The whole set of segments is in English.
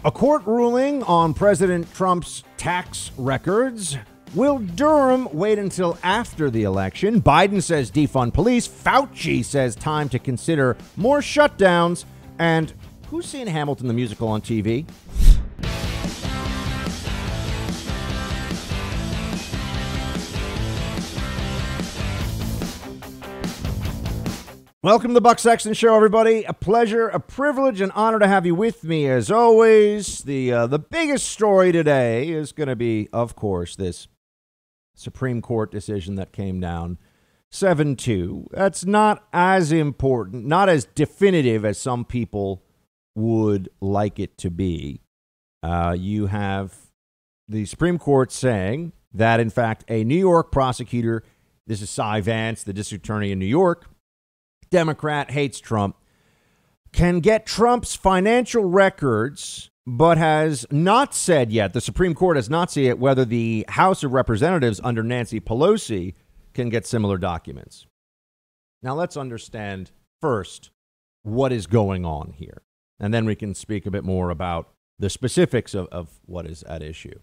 A court ruling on President Trump's tax records. Will Durham wait until after the election? Biden says defund police. Fauci says time to consider more shutdowns. And who's seen Hamilton the musical on TV? Welcome to the Buck Sexton Show, everybody. A pleasure, a privilege, an honor to have you with me as always. The biggest story today is going to be, of course, this Supreme Court decision that came down 7-2. That's not as important, not as definitive as some people would like it to be. You have the Supreme Court saying that, in fact, a New York prosecutor, this is Cy Vance, the district attorney in New York, Democrat, hates Trump, can get Trump's financial records, but has not said yet, the Supreme Court has not said yet whether the House of Representatives under Nancy Pelosi can get similar documents. Now let's understand first what is going on here, and then we can speak a bit more about the specifics of what is at issue.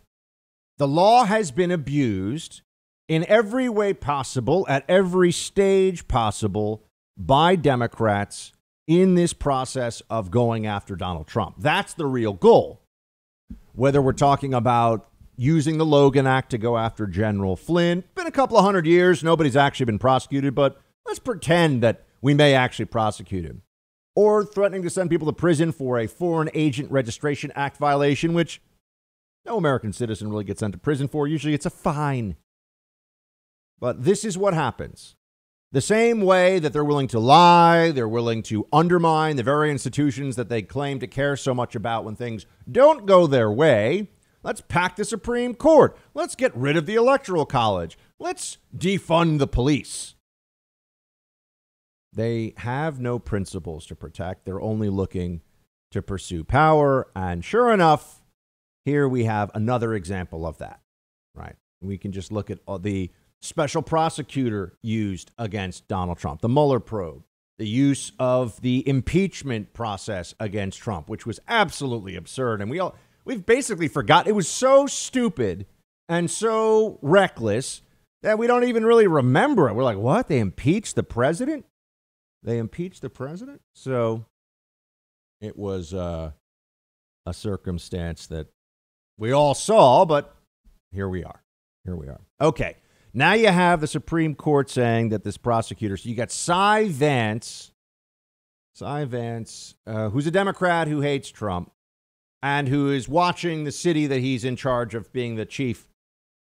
The law has been abused in every way possible, at every stage possible, by Democrats in this process of going after Donald Trump. That's the real goal. Whether we're talking about using the Logan Act to go after General Flynn, been a couple of hundred years, nobody's actually been prosecuted, but let's pretend that we may actually prosecute him. Or threatening to send people to prison for a Foreign Agent Registration Act violation, which no American citizen really gets sent to prison for. Usually it's a fine. But this is what happens. The same way that they're willing to lie, they're willing to undermine the very institutions that they claim to care so much about when things don't go their way. Let's pack the Supreme Court. Let's get rid of the Electoral College. Let's defund the police. They have no principles to protect. They're only looking to pursue power. And sure enough, here we have another example of that, right? We can just look at the special prosecutor used against Donald Trump, the Mueller probe, the use of the impeachment process against Trump, which was absolutely absurd. And we've basically forgotten. It was so stupid and so reckless that we don't even really remember it. We're like, what? They impeached the president? They impeached the president? So it was a circumstance that we all saw, but here we are. Here we are. Okay. Now you have the Supreme Court saying that this prosecutor, so you got Cy Vance, who's a Democrat who hates Trump and who is watching the city that he's in charge of being the chief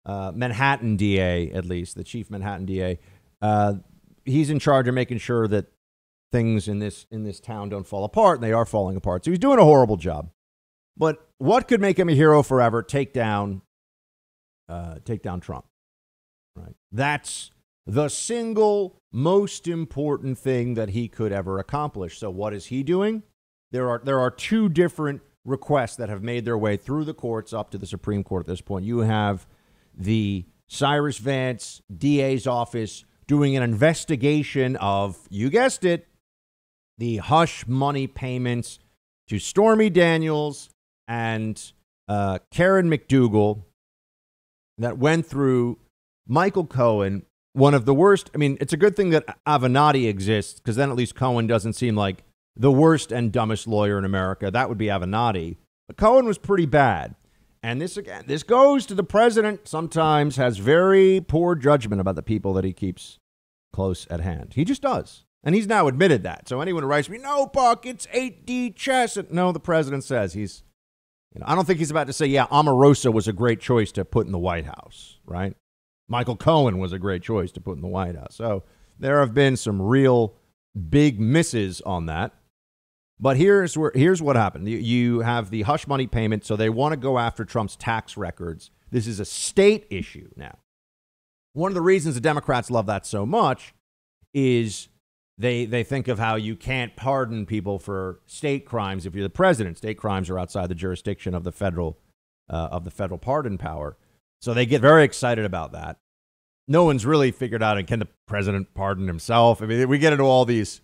Manhattan DA, at least, the chief Manhattan DA. He's in charge of making sure that things in this town don't fall apart, and they are falling apart. So he's doing a horrible job. But what could make him a hero forever? Take down Trump. Right. That's the single most important thing that he could ever accomplish. So what is he doing? There are two different requests that have made their way through the courts up to the Supreme Court at this point. You have the Cyrus Vance DA's office doing an investigation of, you guessed it, the hush money payments to Stormy Daniels and Karen McDougal that went through Michael Cohen, one of the worst. I mean, it's a good thing that Avenatti exists, because then at least Cohen doesn't seem like the worst and dumbest lawyer in America. That would be Avenatti. But Cohen was pretty bad. And this goes to the president sometimes has very poor judgment about the people that he keeps close at hand. He just does. And he's now admitted that. So anyone who writes me, no, Buck, it's 8D chess. No, the president says I don't think he's about to say, yeah, Omarosa was a great choice to put in the White House, right? Michael Cohen was a great choice to put in the White House. So there have been some real big misses on that. But here's what happened. You have the hush money payment, so they want to go after Trump's tax records. This is a state issue now. One of the reasons the Democrats love that so much is they think of how you can't pardon people for state crimes if you're the president. State crimes are outside the jurisdiction of the federal pardon power. So they get very excited about that. No one's really figured out, and can the president pardon himself? I mean, we get into all these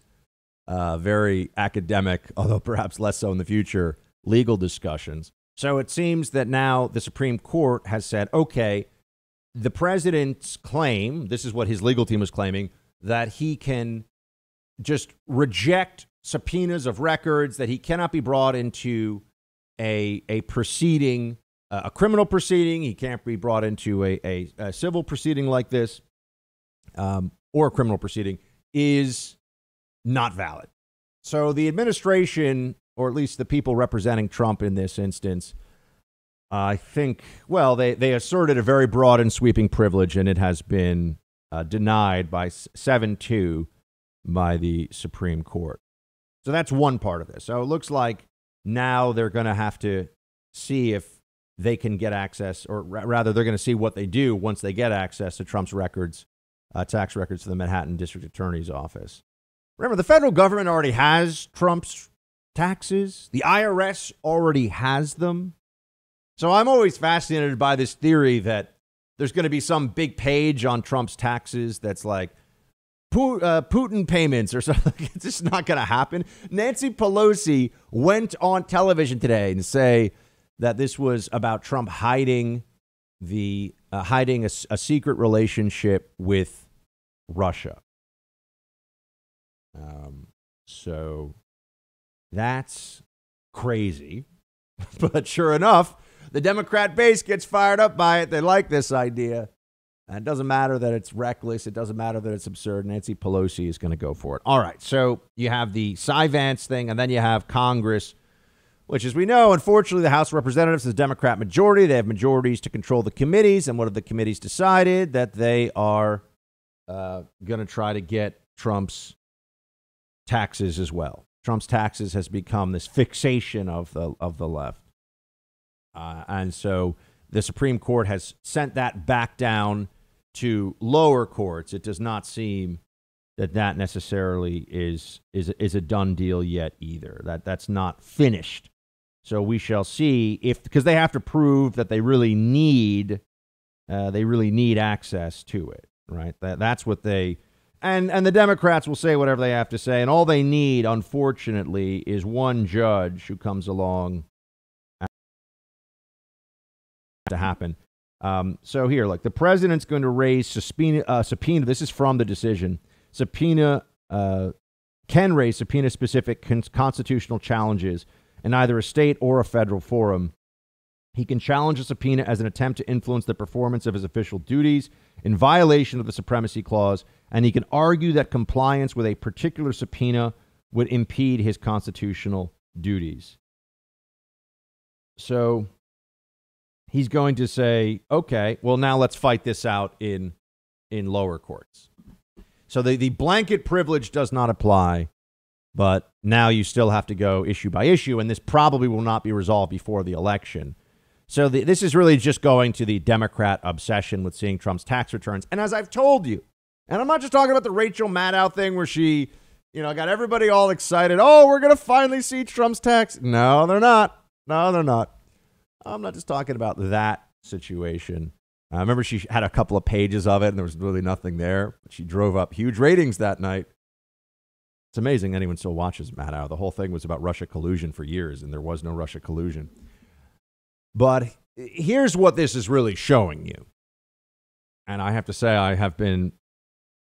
very academic, although perhaps less so in the future, legal discussions. So it seems that now the Supreme Court has said, okay, the president's claim, this is what his legal team was claiming, that he can just reject subpoenas of records, that he cannot be brought into a proceeding, a criminal proceeding. He can't be brought into a civil proceeding like this, or a criminal proceeding, is not valid. So the administration, or at least the people representing Trump in this instance, I think, well, they asserted a very broad and sweeping privilege, and it has been denied by 7-2 by the Supreme Court. So that's one part of this. So it looks like now they're going to have to see if they can get access, or rather they're going to see what they do once they get access to Trump's records, tax records to the Manhattan District Attorney's Office. Remember, the federal government already has Trump's taxes. The IRS already has them. So I'm always fascinated by this theory that there's going to be some big page on Trump's taxes that's like Putin payments or something. It's just not going to happen. Nancy Pelosi went on television today and say that this was about Trump hiding a secret relationship with Russia. So that's crazy. But sure enough, the Democrat base gets fired up by it. They like this idea. And it doesn't matter that it's reckless. It doesn't matter that it's absurd. Nancy Pelosi is going to go for it. All right. So you have the Cy Vance thing, and then you have Congress, which, as we know, unfortunately, the House of Representatives is a Democrat majority. They have majorities to control the committees. And what have the committees decided? That they are going to try to get Trump's taxes as well. Trump's taxes has become this fixation of the left. And so the Supreme Court has sent that back down to lower courts. It does not seem that necessarily is a done deal yet either. That's not finished. So we shall see because they have to prove that they really need access to it, right? That's what they and the Democrats will say whatever they have to say, and all they need, unfortunately, is one judge who comes along to happen. So here, look, the president's going to raise subpoena. This is from the decision. Can raise subpoena-specific constitutional challenges in either a state or a federal forum. He can challenge a subpoena as an attempt to influence the performance of his official duties in violation of the Supremacy Clause, and he can argue that compliance with a particular subpoena would impede his constitutional duties. So he's going to say, okay, well, now let's fight this out in lower courts. So the blanket privilege does not apply, but now you still have to go issue by issue, and this probably will not be resolved before the election. So this is really just going to the Democrat obsession with seeing Trump's tax returns. And as I've told you, and I'm not just talking about the Rachel Maddow thing where she, got everybody all excited. Oh, we're going to finally see Trump's tax. No, they're not. No, they're not. I'm not just talking about that situation. I remember she had a couple of pages of it, and there was really nothing there. She drove up huge ratings that night. It's amazing anyone still watches Maddow. The whole thing was about Russia collusion for years, and there was no Russia collusion. But here's what this is really showing you. And I have to say, I have been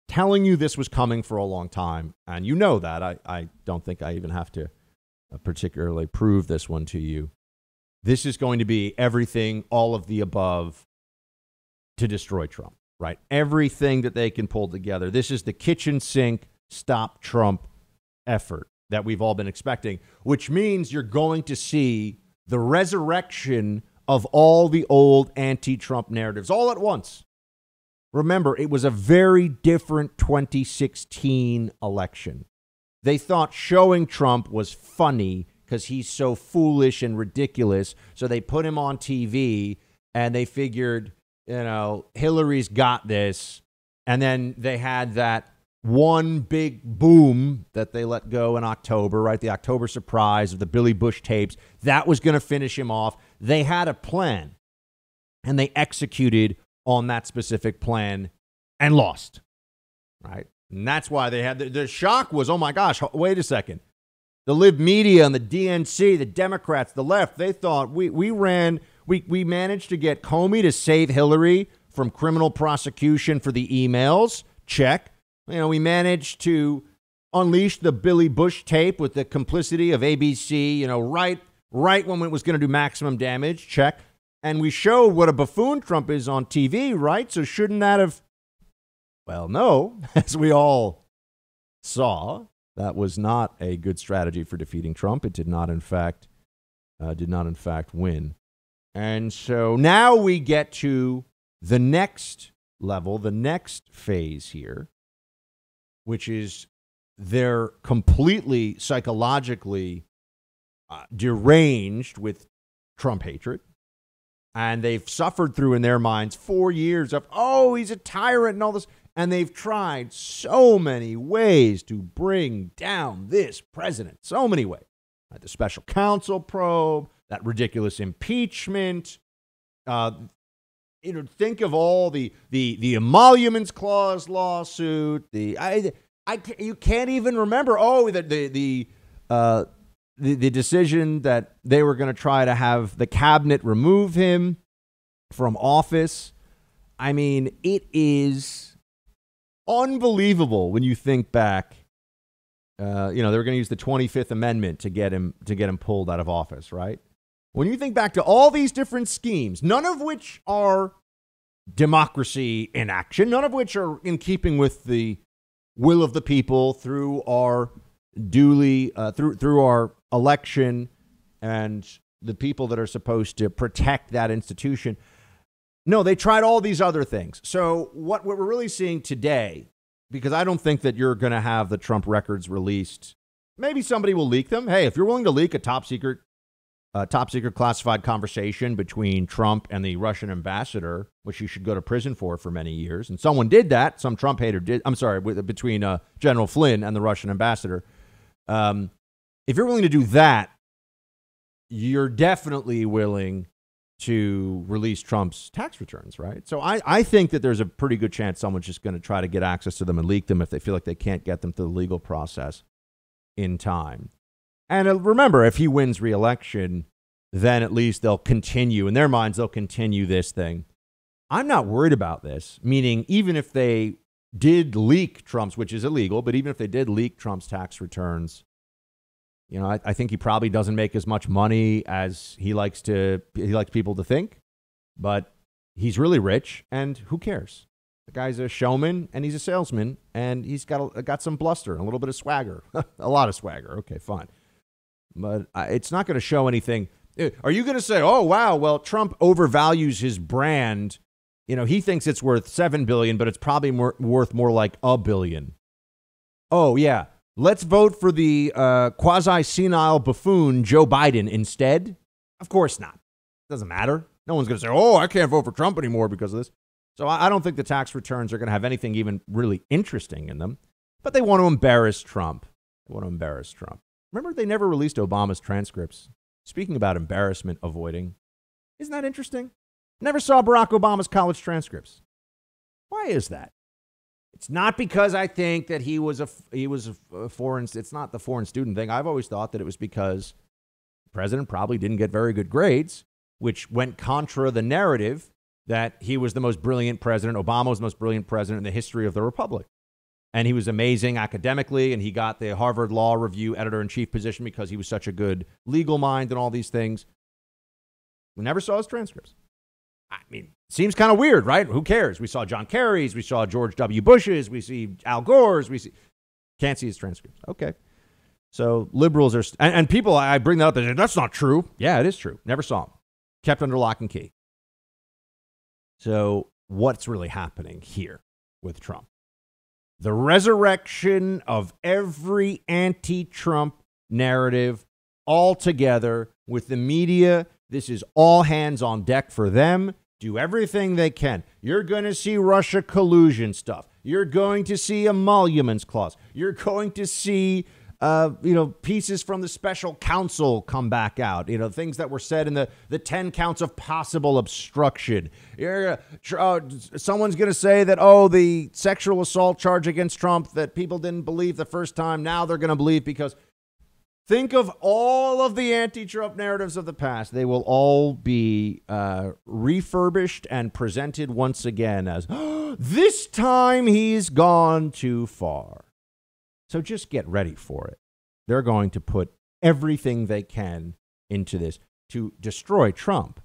telling you this was coming for a long time, and you know that. I don't think I even have to particularly prove this one to you. This is going to be everything, all of the above, to destroy Trump, right? Everything that they can pull together. This is the kitchen sink, stop Trump effort that we've all been expecting, which means you're going to see the resurrection of all the old anti-Trump narratives all at once. Remember, it was a very different 2016 election. They thought showing Trump was funny because he's so foolish and ridiculous. So they put him on TV and they figured, Hillary's got this. And then they had that one big boom that they let go in October, right? The October surprise of the Billy Bush tapes. That was going to finish him off. They had a plan and they executed on that specific plan and lost, right? And that's why they had the shock was, oh my gosh, wait a second. The Lib Media and the DNC, the Democrats, the left, they thought we managed to get Comey to save Hillary from criminal prosecution for the emails. Check. We managed to unleash the Billy Bush tape with the complicity of ABC, right when it was going to do maximum damage. Check. And we showed what a buffoon Trump is on TV, right? So shouldn't that have? Well, no, as we all saw, that was not a good strategy for defeating Trump. It did not, in fact, win. And so now we get to the next level, the next phase here, which is they're completely psychologically deranged with Trump hatred. And they've suffered through, in their minds, 4 years of, he's a tyrant and all this. And they've tried so many ways to bring down this president. So many ways. The special counsel probe, that ridiculous impeachment. Think of all the emoluments clause lawsuit. You can't even remember. The decision that they were going to try to have the cabinet remove him from office. I mean, it is unbelievable when you think back. They were going to use the 25th Amendment to get him pulled out of office, right? When you think back to all these different schemes, none of which are democracy in action, none of which are in keeping with the will of the people through our through our election and the people that are supposed to protect that institution. No, they tried all these other things. So what we're really seeing today, because I don't think that you're going to have the Trump records released. Maybe somebody will leak them. Hey, if you're willing to leak a top secret classified conversation between Trump and the Russian ambassador, which you should go to prison for many years, and someone did that, some Trump hater did. I'm sorry, between General Flynn and the Russian ambassador. If you're willing to do that, you're definitely willing to release Trump's tax returns, right? So I think that there's a pretty good chance someone's just going to try to get access to them and leak them if they feel like they can't get them through the legal process in time. And remember, if he wins re-election, then at least they'll continue, in their minds, they'll continue this thing. I'm not worried about this, meaning even if they did leak Trump's, which is illegal, but even if they did leak Trump's tax returns, I think he probably doesn't make as much money as he likes people to think, but he's really rich, and who cares? The guy's a showman, and he's a salesman, and he's got some bluster and a little bit of swagger, a lot of swagger. Okay, fine. But it's not going to show anything. Are you going to say, oh, wow, well, Trump overvalues his brand. He thinks it's worth $7 billion, but it's probably worth more like $1 billion. Oh, yeah. Let's vote for the quasi-senile buffoon Joe Biden instead. Of course not. Doesn't matter. No one's going to say, I can't vote for Trump anymore because of this. So I don't think the tax returns are going to have anything even really interesting in them. But they want to embarrass Trump. Remember, they never released Obama's transcripts. Speaking about embarrassment avoiding. Isn't that interesting? Never saw Barack Obama's college transcripts. Why is that? It's not because I think that he was a foreign. It's not the foreign student thing. I've always thought that it was because the president probably didn't get very good grades, which went contra the narrative that he was the most brilliant president. Obama was the most brilliant president in the history of the republic. And he was amazing academically, and he got the Harvard Law Review editor-in-chief position because he was such a good legal mind and all these things. We never saw his transcripts. I mean, seems kind of weird, right? Who cares? We saw John Kerry's, we saw George W. Bush's, we see Al Gore's, can't see his transcripts. Okay. So liberals are, and people, I bring that up, they say, that's not true. Yeah, it is true. Never saw him. Kept under lock and key. So what's really happening here with Trump? The resurrection of every anti-Trump narrative all together with the media. This is all hands on deck for them. Do everything they can. You're going to see Russia collusion stuff. You're going to see emoluments clause. You're going to see, pieces from the special counsel come back out. Things that were said in the 10 counts of possible obstruction. Someone's going to say that, the sexual assault charge against Trump that people didn't believe the first time, now they're going to believe because Think of all of the anti-Trump narratives of the past. They will all be refurbished and presented once again as, this time he's gone too far. So just get ready for it. They're going to put everything they can into this to destroy Trump.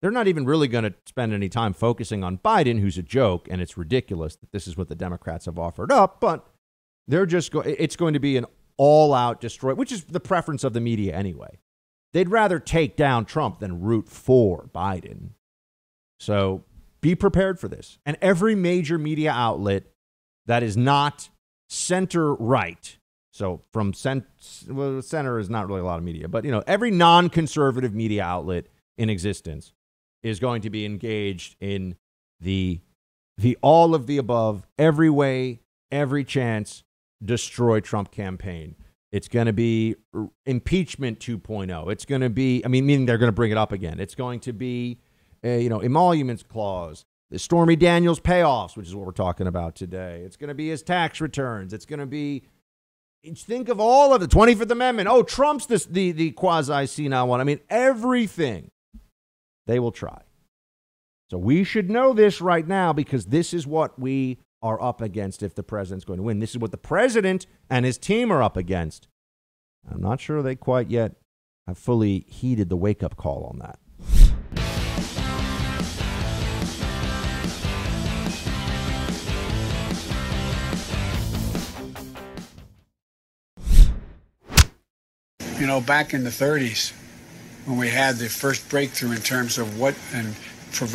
They're not even really going to spend any time focusing on Biden, who's a joke, and it's ridiculous that this is what the Democrats have offered up, but they're just it's going to be an all-out destroy, which is the preference of the media anyway. They'd rather take down Trump than root for Biden. So be prepared for this. And every major media outlet that is not center-right, so from center is not really a lot of media, but every non-conservative media outlet in existence is going to be engaged in the all of the above, every way, every chance, destroy Trump campaign. It's going to be impeachment 2.0. It's going to be, meaning they're going to bring it up again. It's going to be, emoluments clause, the Stormy Daniels payoffs, which is what we're talking about today. It's going to be his tax returns. It's going to be, think of all of the 25th Amendment. Oh, Trump's the quasi-senile one. Everything they will try. So we should know this right now because this is what we are up against if the president's going to win. This is what the president and his team are up against. I'm not sure they quite yet have fully heeded the wake-up call on that. Back in the 30s, when we had the first breakthrough in terms of what and for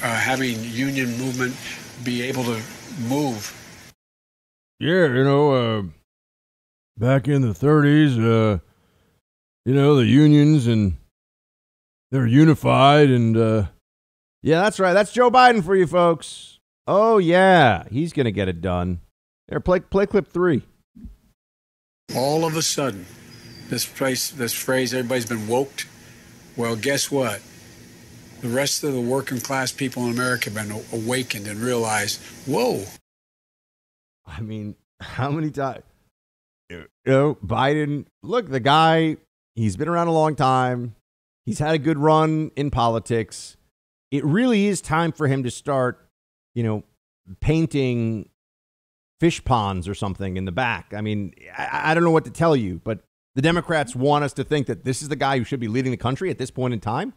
having union movement be able to move. Yeah, back in the 30s, the unions and they're unified and yeah, that's right. That's Joe Biden for you folks. Oh yeah, he's going to get it done. There, play clip 3. All of a sudden, this phrase, everybody's been woked. Well, guess what? The rest of the working class people in America have been awakened and realized, whoa. How many times? Biden, look, the guy, he's been around a long time. He's had a good run in politics. It really is time for him to start, painting fish ponds or something in the back. I don't know what to tell you, but the Democrats want us to think that this is the guy who should be leading the country at this point in time.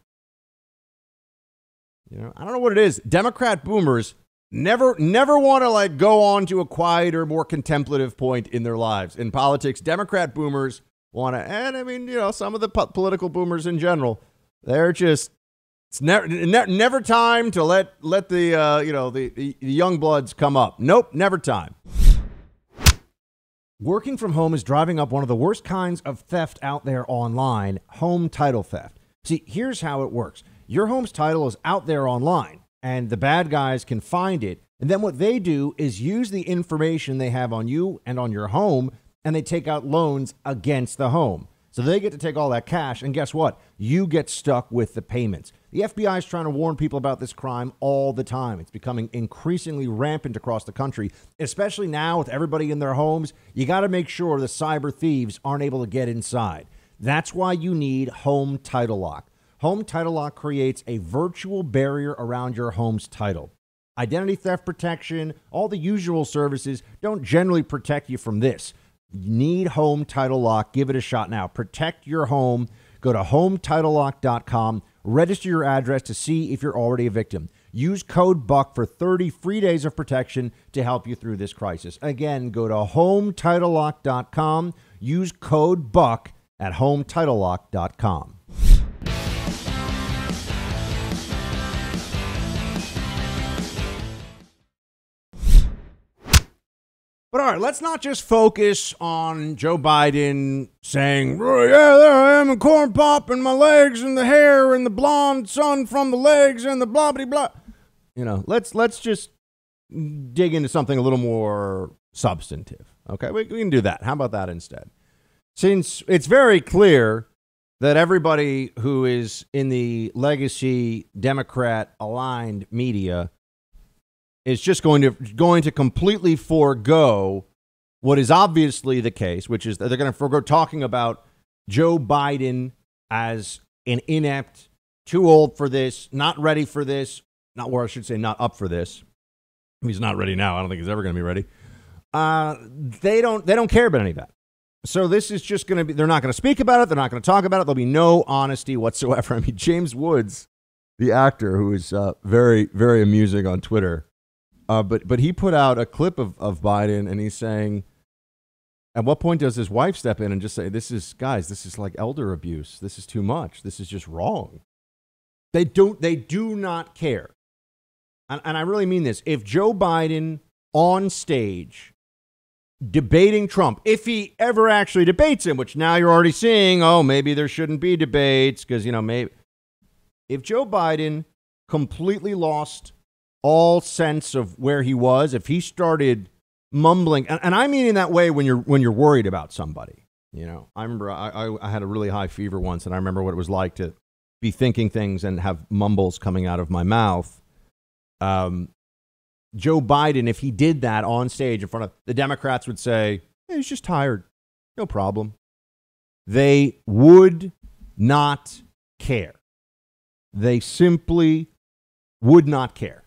I don't know what it is. Democrat boomers never want to go on to a quieter, more contemplative point in their lives. In politics, Democrat boomers want to, and some of the political boomers in general, they're just, it's never time to let the young bloods come up. Nope, never time. Working from home is driving up one of the worst kinds of theft out there online, home title theft. See, here's how it works. Your home's title is out there online, and the bad guys can find it. And then what they do is use the information they have on you and on your home, and they take out loans against the home. So they get to take all that cash, and guess what? You get stuck with the payments. The FBI is trying to warn people about this crime all the time. It's becoming increasingly rampant across the country, especially now with everybody in their homes. You got to make sure the cyber thieves aren't able to get inside. That's why you need Home Title Lock. Home Title Lock creates a virtual barrier around your home's title. Identity theft protection, all the usual services don't generally protect you from this. You need Home Title Lock. Give it a shot now. Protect your home. Go to HomeTitleLock.com. Register your address to see if you're already a victim. Use code BUCK for 30 free days of protection to help you through this crisis. Again, go to HomeTitleLock.com. Use code BUCK at HomeTitleLock.com. But all right, let's not just focus on Joe Biden saying, oh, yeah, there I am, and corn pop, and my legs, and the hair, and the blonde sun from the legs, and the blah, blah, blah. Let's just dig into something a little more substantive. Okay, we can do that. How about that instead? Since it's very clear that everybody who is in the legacy Democrat-aligned media is just going to completely forego what is obviously the case, which is that they're going to forego talking about Joe Biden as an inept, too old for this, not ready for this, not, or I should say not up for this. He's not ready now. I don't think he's ever going to be ready. They don't care about any of that. So this is just going to be, they're not going to speak about it. They're not going to talk about it. There'll be no honesty whatsoever. I mean, James Woods, the actor who is very, very amusing on Twitter, but he put out a clip of Biden, and he's saying, at what point does his wife step in and just say, this is like elder abuse. This is too much. This is just wrong. They do not care. And I really mean this. If Joe Biden on stage debating Trump, if he ever actually debates him, which now you're already seeing, oh, maybe there shouldn't be debates because, maybe. If Joe Biden completely lost all sense of where he was, if he started mumbling, and I mean in that way when you're worried about somebody, I remember I had a really high fever once, and I remember what it was like to be thinking things and have mumbles coming out of my mouth. Joe Biden, if he did that on stage in front of the Democrats, would say, hey, he's just tired. No problem. They would not care. They simply would not care.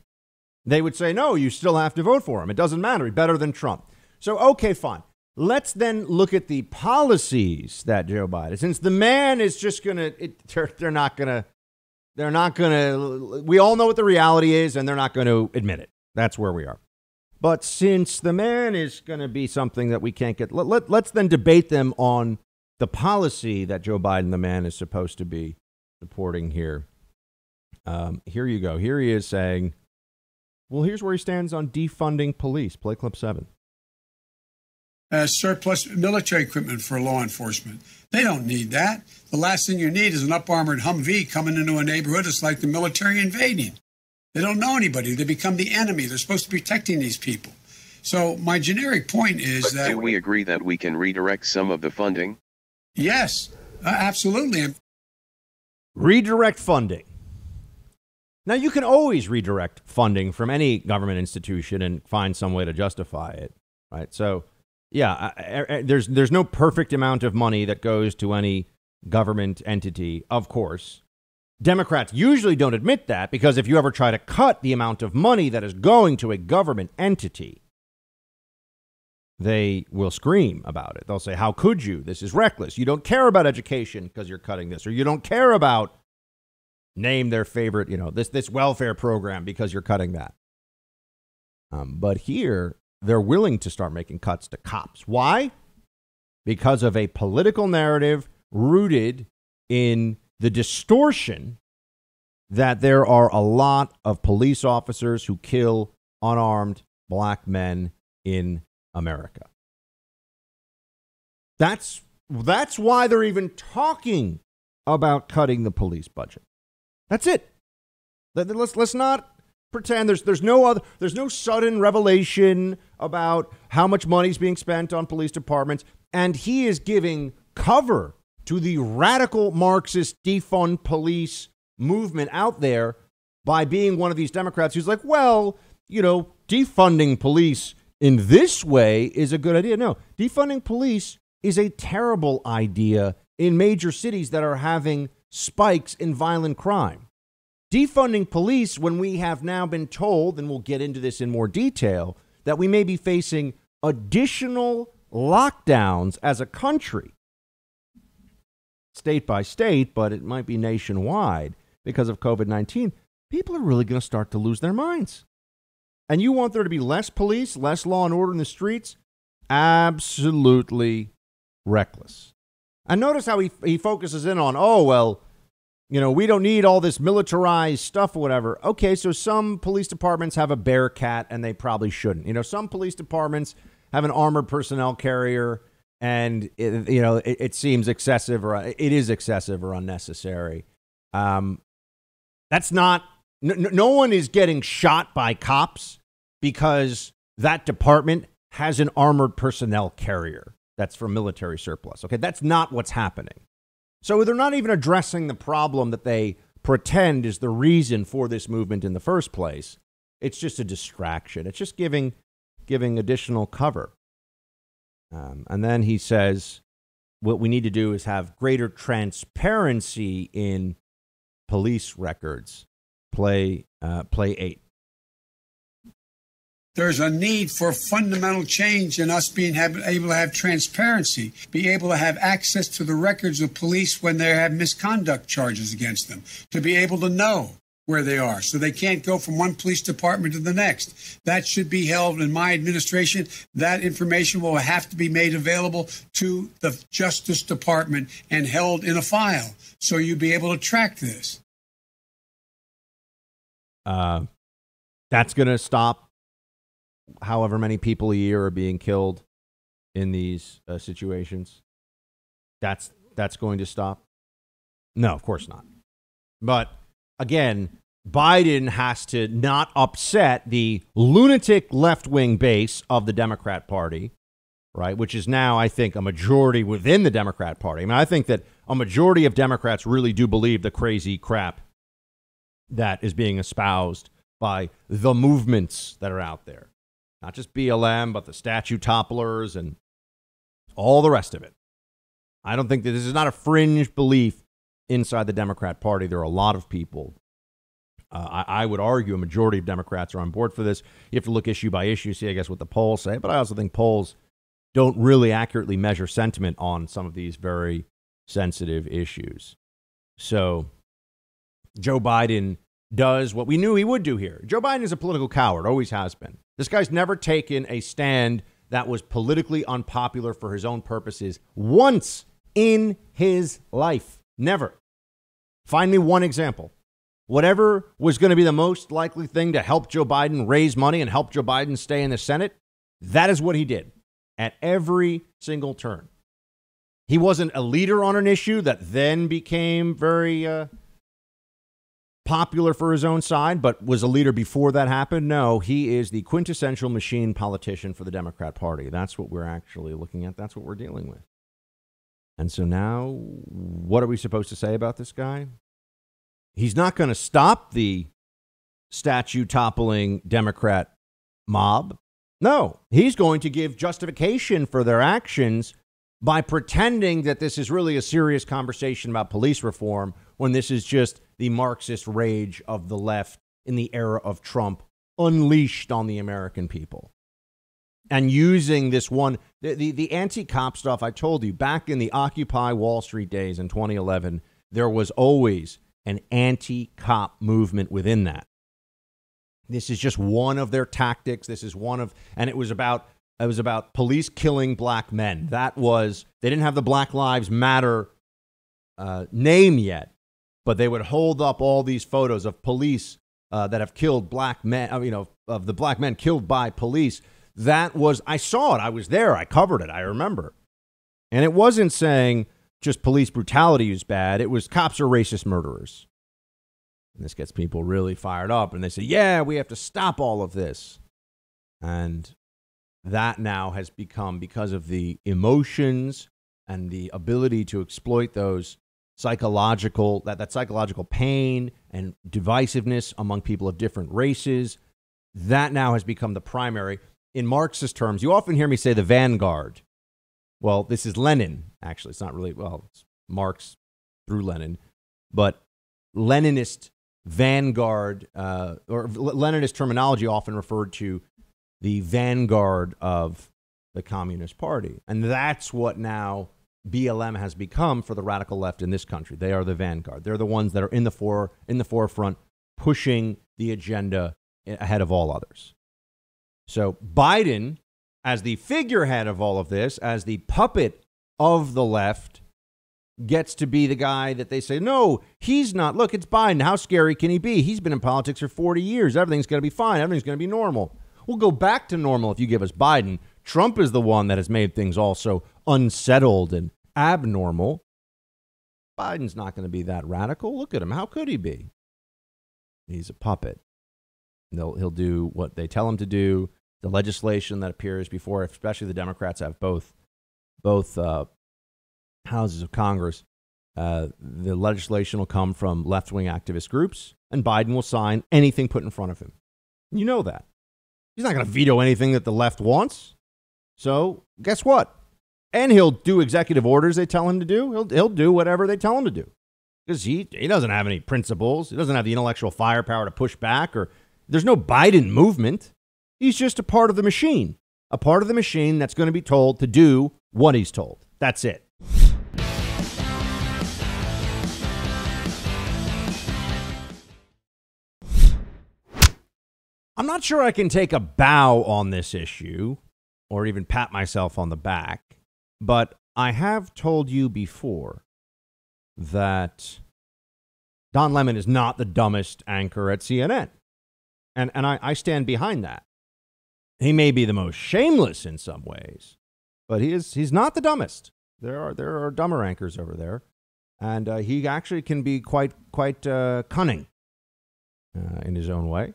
They would say, no, you still have to vote for him. It doesn't matter. He's better than Trump. So, okay, fine. Let's then look at the policies that Joe Biden, since the man is just going to, they're not going to, we all know what the reality is, and they're not going to admit it. That's where we are. But since the man is going to be something that we can't get, let's then debate them on the policy that Joe Biden, the man, is supposed to be supporting here. Here you go. Here he is saying, well, here's where he stands on defunding police. Play clip 7. Surplus military equipment for law enforcement. They don't need that. The last thing you need is an up-armored Humvee coming into a neighborhood. It's like the military invading. They don't know anybody. They become the enemy. They're supposed to be protecting these people. So my generic point is that... Do we agree that we can redirect some of the funding? Yes, absolutely. Redirect funding. Now, you can always redirect funding from any government institution and find some way to justify it, right? So, yeah, there's no perfect amount of money that goes to any government entity, of course. Democrats usually don't admit that, because if you ever try to cut the amount of money that is going to a government entity, they will scream about it. They'll say, how could you? This is reckless. You don't care about education because you're cutting this, or you don't care about, name their favorite, this welfare program because you're cutting that. But here, they're willing to start making cuts to cops. Why? Because of a political narrative rooted in the distortion that there are a lot of police officers who kill unarmed black men in America. That's why they're even talking about cutting the police budget. That's it. Let's not pretend there's no sudden revelation about how much money is being spent on police departments, and he is giving cover to the radical Marxist defund police movement out there by being one of these Democrats who's like, well, defunding police in this way is a good idea. No, defunding police is a terrible idea in major cities that are having spikes in violent crime. Defunding police, when we have now been told, and we'll get into this in more detail, that we may be facing additional lockdowns as a country, state by state, but it might be nationwide because of COVID-19, people are really going to start to lose their minds. And you want there to be less police, less law and order in the streets? Absolutely reckless. And notice how he focuses in on, we don't need all this militarized stuff or whatever. Okay, so some police departments have a Bearcat, and they probably shouldn't. Some police departments have an armored personnel carrier, and it seems excessive, or it is excessive or unnecessary. That's not. No one is getting shot by cops because that department has an armored personnel carrier that's for military surplus. Okay, that's not what's happening. So they're not even addressing the problem that they pretend is the reason for this movement in the first place. It's just a distraction. It's just giving additional cover. And then he says, what we need to do is have greater transparency in police records. Play 8. There's a need for fundamental change in us being able to have transparency, be able to have access to the records of police when they have misconduct charges against them, to be able to know where they are so they can't go from one police department to the next. That should be held in my administration. That information will have to be made available to the Justice Department and held in a file so you'll be able to track this. That's going to stop however many people a year are being killed in these situations. That's going to stop? No, of course not. But again, Biden has to not upset the lunatic left-wing base of the Democrat Party, right? Which is now, I think, a majority within the Democrat Party. I mean, I think that a majority of Democrats really do believe the crazy crap that is being espoused by the movements that are out there. Not just BLM, but the statue topplers and all the rest of it. I don't think that this is not a fringe belief inside the Democrat Party. There are a lot of people. I would argue a majority of Democrats are on board for this. You have to look issue by issue, see, I guess, what the polls say. But I also think polls don't really accurately measure sentiment on some of these very sensitive issues. So Joe Biden does what we knew he would do here. Joe Biden is a political coward, always has been. This guy's never taken a stand that was politically unpopular for his own purposes once in his life. Never. Find me one example. Whatever was going to be the most likely thing to help Joe Biden raise money and help Joe Biden stay in the Senate, that is what he did at every single turn. He wasn't a leader on an issue that then became very popular for his own side, but was a leader before that happened. No, he is the quintessential machine politician for the Democrat Party. That's what we're actually looking at. That's what we're dealing with. And so now, what are we supposed to say about this guy? He's not going to stop the statue toppling Democrat mob. No, he's going to give justification for their actions by pretending that this is really a serious conversation about police reform when this is just the Marxist rage of the left in the era of Trump unleashed on the American people. And using this one, the anti-cop stuff, I told you, back in the Occupy Wall Street days in 2011, there was always an anti-cop movement within that. This is just one of their tactics. This is one of, and it was about police killing black men. That was, they didn't have the Black Lives Matter name yet, but they would hold up all these photos of police that have killed black men, of the black men killed by police. That was, I saw it. I was there. I covered it. I remember. And it wasn't saying just police brutality is bad. It was cops are racist murderers. And this gets people really fired up. And they say, yeah, we have to stop all of this. And that now has become, because of the emotions and the ability to exploit those psychological, that psychological pain and divisiveness among people of different races, that now has become the primary. In Marxist terms, you often hear me say the vanguard. Well, this is Lenin, actually. It's not really, well, it's Marx through Lenin. But Leninist vanguard, or Leninist terminology often referred to the vanguard of the Communist Party. And that's what now BLM has become for the radical left in this country. They are the vanguard. They're the ones that are in the forefront, pushing the agenda ahead of all others. So Biden, as the figurehead of all of this, as the puppet of the left, gets to be the guy that they say, no, he's not. Look, it's Biden. How scary can he be? He's been in politics for 40 years. Everything's going to be fine. Everything's going to be normal. We'll go back to normal if you give us Biden. Trump is the one that has made things all so unsettled and abnormal. Biden's not going to be that radical. Look at him. How could he be? He's a puppet. He'll do what they tell him to do. The legislation that appears before, especially the Democrats have both houses of Congress. The legislation will come from left-wing activist groups, and Biden will sign anything put in front of him. You know that. He's not going to veto anything that the left wants. So guess what? And he'll do executive orders they tell him to do. He'll do whatever they tell him to do. Because he doesn't have any principles. He doesn't have the intellectual firepower to push back. Or there's no Biden movement. He's just a part of the machine. A part of the machine that's going to be told to do what he's told. That's it. I'm not sure I can take a bow on this issue or even pat myself on the back, but I have told you before that Don Lemon is not the dumbest anchor at CNN. And I stand behind that. He may be the most shameless in some ways, but he's not the dumbest. There are dumber anchors over there, and he actually can be quite cunning in his own way.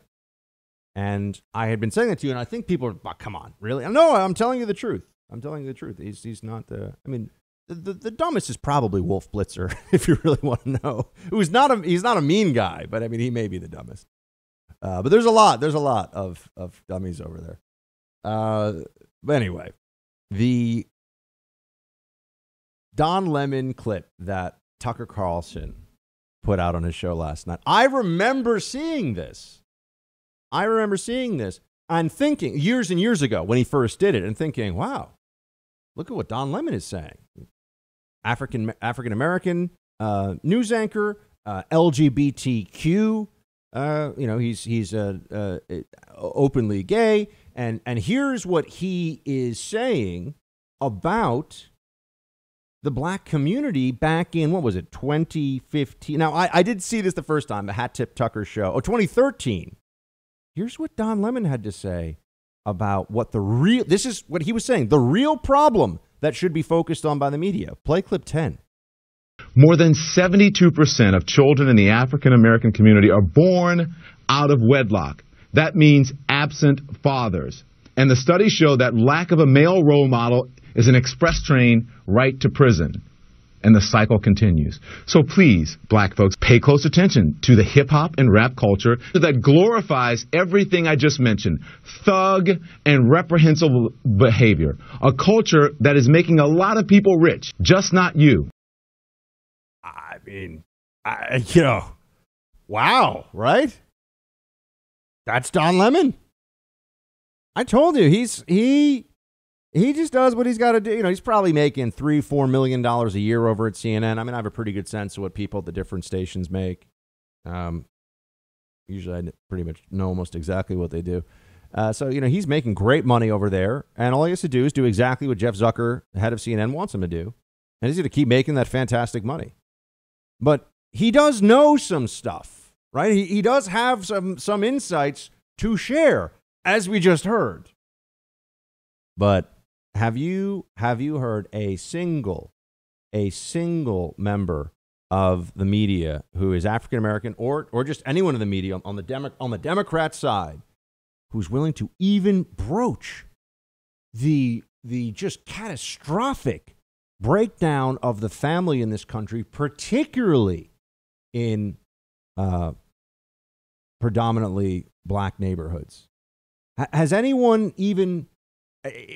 And I had been saying that to you, and I think people are, come on, really? No, I'm telling you the truth. I'm telling you the truth. He's not the. I mean, the dumbest is probably Wolf Blitzer, if you really want to know. He's not a mean guy, but I mean, he may be the dumbest. But there's a lot of dummies over there. But anyway, the Don Lemon clip that Tucker Carlson put out on his show last night. I remember seeing this and thinking years and years ago when he first did it and thinking, wow, look at what Don Lemon is saying. African American news anchor, LGBTQ. He's openly gay, and here's what he is saying about the black community back in, what was it, 2015? Now, I did see this the first time, the Hat Tip Tucker show. 2013. Here's what Don Lemon had to say about this is what he was saying, the real problem that should be focused on by the media. Play clip 10. More than 72% of children in the African American community are born out of wedlock. That means absent fathers. And the studies show that lack of a male role model is an express train right to prison. And the cycle continues. So please, black folks, pay close attention to the hip-hop and rap culture that glorifies everything I just mentioned. Thug and reprehensible behavior. A culture that is making a lot of people rich, just not you. I mean, wow, right? That's Don Lemon. I told you, he just does what he's got to do. He's probably making $3-4 million a year over at CNN. I mean, I have a pretty good sense of what people at the different stations make. Usually I pretty much know almost exactly what they do. So he's making great money over there. And all he has to do is do exactly what Jeff Zucker, the head of CNN, wants him to do. And he's going to keep making that fantastic money. But he does know some stuff, right? He does have some insights to share, as we just heard. But have you heard a single member of the media who is African American or just anyone in the media on the Democrat side who's willing to even broach the just catastrophic breakdown of the family in this country, particularly in predominantly black neighborhoods? Has anyone even...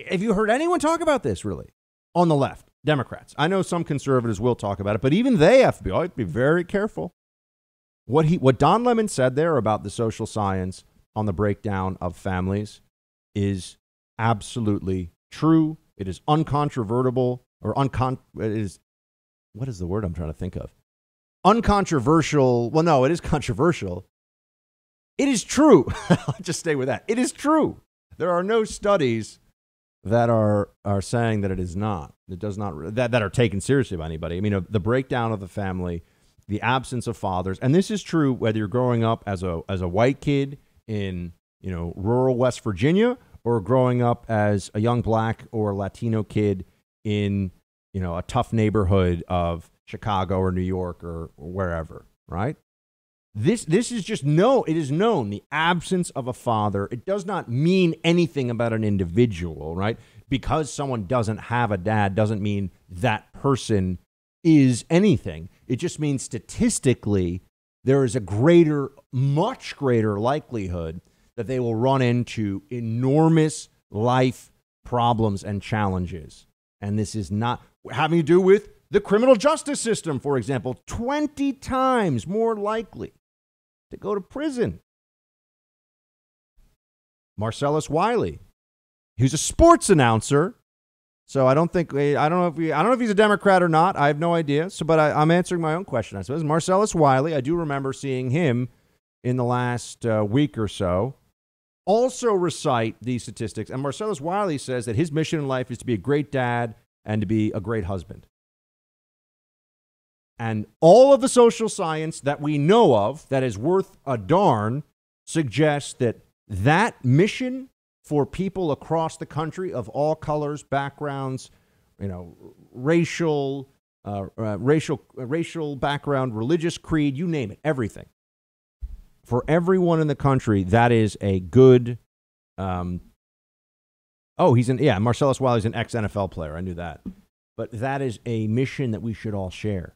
Have you heard anyone talk about this, really, on the left, Democrats? I know some conservatives will talk about it, but even they have to be very careful. What Don Lemon said there about the social science on the breakdown of families is absolutely true. It is uncontrovertible, or it is, what is the word I'm trying to think of? Uncontroversial. Well, no, it is controversial. It is true. I'll just stay with that. It is true. There are no studies that are saying that it is not. It does not, that are taken seriously by anybody. I mean, the breakdown of the family, the absence of fathers, and this is true whether you're growing up as a white kid in rural West Virginia or growing up as a young black or Latino kid in a tough neighborhood of Chicago or New York or wherever, right? This is just it is known, the absence of a father. It does not mean anything about an individual, right? Because someone doesn't have a dad doesn't mean that person is anything. It just means statistically there is a much greater likelihood that they will run into enormous life problems and challenges And this is not having to do with the criminal justice system, for example, 20 times more likely to go to prison. Marcellus Wiley, he's a sports announcer. So I don't know if he's a Democrat or not. I have no idea. So, but I'm answering my own question. I suppose Marcellus Wiley, I do remember seeing him in the last week or so also recite these statistics. And Marcellus Wiley says that his mission in life is to be a great dad and to be a great husband. And all of the social science that we know of that is worth a darn suggests that that mission for people across the country of all colors, backgrounds, racial background, religious creed, you name it, everything. For everyone in the country, that is a good. Marcellus Wiley's an ex-NFL player. I knew that, but that is a mission that we should all share.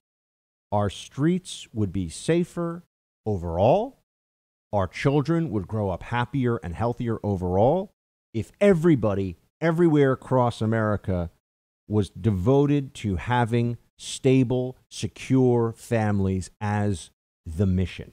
Our streets would be safer overall. Our children would grow up happier and healthier overall if everybody, everywhere across America, was devoted to having stable, secure families as the mission.